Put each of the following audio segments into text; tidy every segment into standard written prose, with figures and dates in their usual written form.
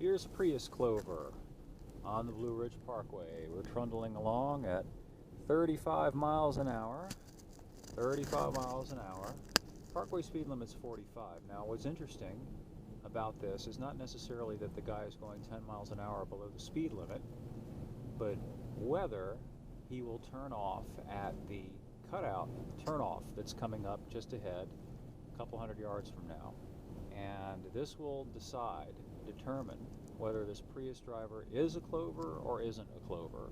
Here's Prius Clover on the Blue Ridge Parkway. We're trundling along at 35 miles an hour. 35 miles an hour. Parkway speed limit's 45. Now, what's interesting about this is not necessarily that the guy is going 10 miles an hour below the speed limit, but whether he will turn off at the cutout turnoff that's coming up just ahead, a couple hundred yards from now. And this will determine whether this Prius driver is a Clover or isn't a Clover.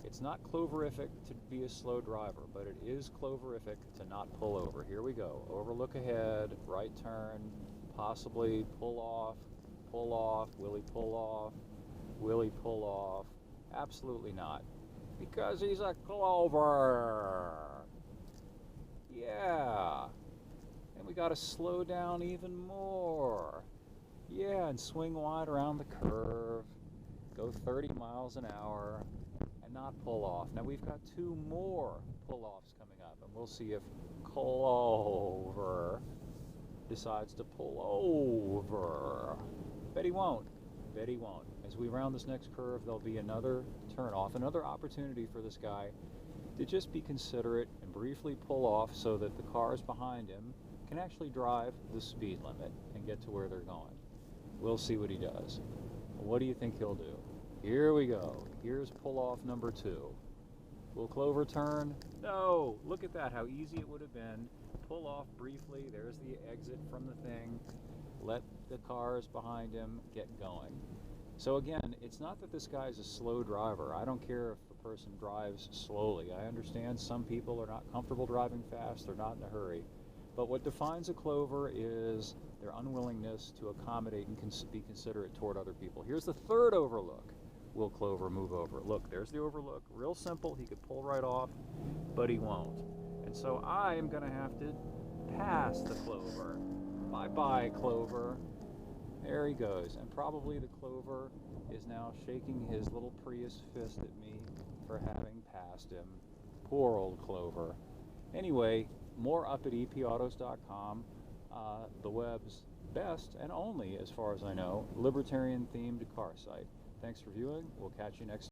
It's not Cloverific to be a slow driver, but it is Cloverific to not pull over. Here we go. Overlook ahead, right turn, possibly pull off, will he pull off, will he pull off? Absolutely not, because he's a Clover. Yeah. And we got to slow down even more. Yeah, and swing wide around the curve, go 30 miles an hour, and not pull off. Now we've got two more pull-offs coming up, and we'll see if Clover decides to pull over. Bet he won't. Bet he won't. As we round this next curve, there'll be another turn-off, another opportunity for this guy to just be considerate and briefly pull off so that the cars behind him can actually drive the speed limit and get to where they're going. We'll see what he does. What do you think he'll do? Here we go. Here's pull-off number 2. Will Clover turn? No! Look at that, how easy it would have been. Pull off briefly. There's the exit from the thing. Let the cars behind him get going. So again, it's not that this guy's a slow driver. I don't care if the person drives slowly. I understand some people are not comfortable driving fast. They're not in a hurry. But what defines a Clover is their unwillingness to accommodate and be considerate toward other people. Here's the third overlook. Will Clover move over? Look, there's the overlook. Real simple. He could pull right off, but he won't. And so I am going to have to pass the Clover. Bye-bye, Clover. There he goes. And probably the Clover is now shaking his little Prius fist at me for having passed him. Poor old Clover. Anyway, more up at epautos.com, the web's best and only, as far as I know, libertarian-themed car site. Thanks for viewing. We'll catch you next time.